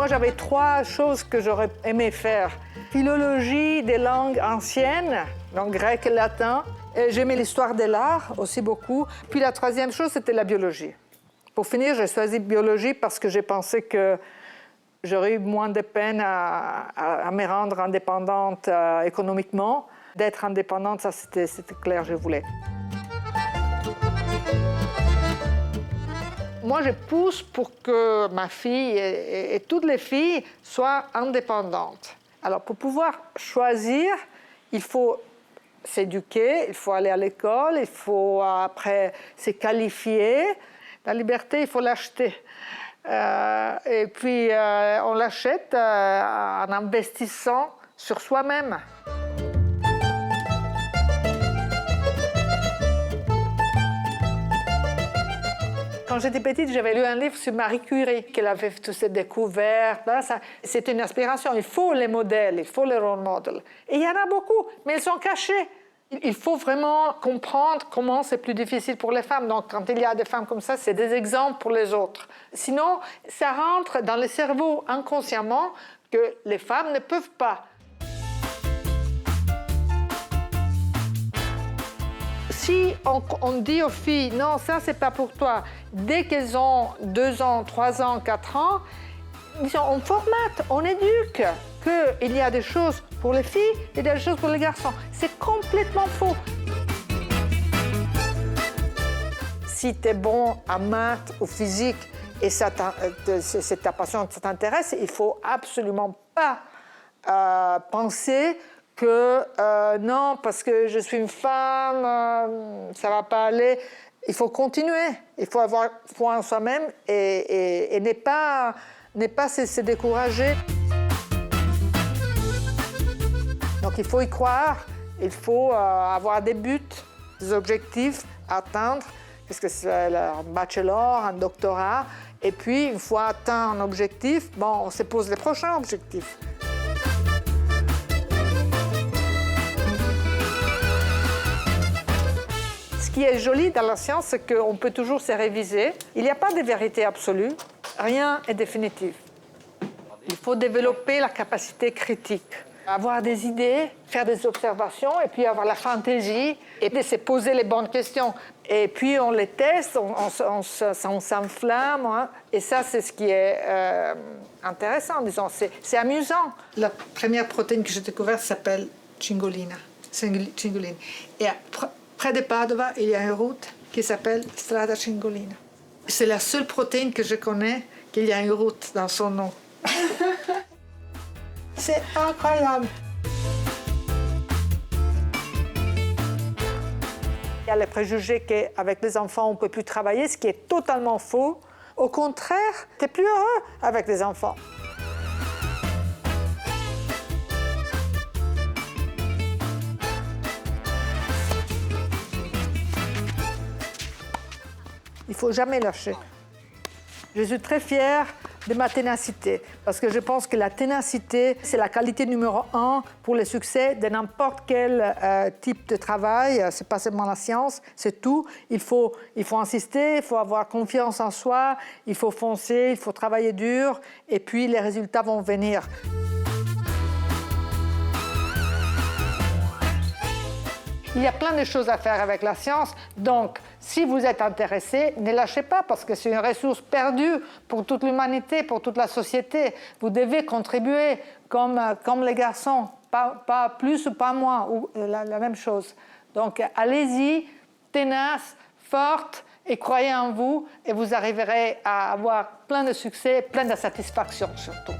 Moi, j'avais 3 choses que j'aurais aimé faire. Philologie des langues anciennes, donc grec et latin. Et j'aimais l'histoire de l'art aussi beaucoup. Puis la 3e chose, c'était la biologie. Pour finir, j'ai choisi biologie parce que j'ai pensé que j'aurais eu moins de peine à me rendre indépendante économiquement. D'être indépendante, ça c'était clair, je voulais. Moi, je pousse pour que ma fille et toutes les filles soient indépendantes. Alors, pour pouvoir choisir, il faut s'éduquer, il faut aller à l'école, il faut après se qualifier. La liberté, il faut l'acheter. Et puis, on l'achète en investissant sur soi-même. Quand j'étais petite, j'avais lu un livre sur Marie Curie, qu'elle avait fait toutes ces découvertes. C'est une inspiration. Il faut les modèles, il faut les role models. Et il y en a beaucoup, mais ils sont cachés. Il faut vraiment comprendre comment c'est plus difficile pour les femmes. Donc, quand il y a des femmes comme ça, c'est des exemples pour les autres. Sinon, ça rentre dans le cerveau inconsciemment que les femmes ne peuvent pas. Si on dit aux filles, non, ça, c'est pas pour toi, dès qu'elles ont 2 ans, 3 ans, 4 ans, disons, on formate, on éduque qu'il y a des choses pour les filles et des choses pour les garçons. C'est complètement faux. Si tu es bon en maths ou physique et c'est ta passion, ça t'intéresse, il ne faut absolument pas penser que non, parce que je suis une femme, ça ne va pas aller. Il faut continuer, il faut avoir foi en soi-même et ne pas se décourager. Donc il faut y croire, il faut avoir des buts, des objectifs à atteindre, parce que c'est un bachelor, un doctorat, et puis une fois atteint un objectif, bon, on se pose les prochains objectifs. Ce qui est joli dans la science, c'est qu'on peut toujours se réviser. Il n'y a pas de vérité absolue, rien n'est définitif. Il faut développer la capacité critique, avoir des idées, faire des observations, et puis avoir la fantaisie, et se poser les bonnes questions. Et puis on les teste, on s'enflamme, hein, et ça c'est ce qui est intéressant, disons, c'est amusant. La première protéine que j'ai découverte s'appelle cingolina. Et près de Padova, il y a une route qui s'appelle Strada Cingolina. C'est la seule protéine que je connais qu'il y a une route dans son nom. C'est incroyable. Il y a le préjugé qu'avec les enfants, on ne peut plus travailler, ce qui est totalement faux. Au contraire, tu es plus heureux avec les enfants. Il ne faut jamais lâcher. Je suis très fière de ma ténacité, parce que je pense que la ténacité, c'est la qualité numéro 1 pour le succès de n'importe quel type de travail. Ce n'est pas seulement la science, c'est tout. Il faut insister, il faut avoir confiance en soi, il faut foncer, il faut travailler dur, et puis les résultats vont venir. Il y a plein de choses à faire avec la science, donc si vous êtes intéressé, ne lâchez pas parce que c'est une ressource perdue pour toute l'humanité, pour toute la société. Vous devez contribuer comme les garçons, pas plus ou pas moins, ou la même chose. Donc allez-y, tenace, forte, et croyez en vous, et vous arriverez à avoir plein de succès, plein de satisfaction surtout.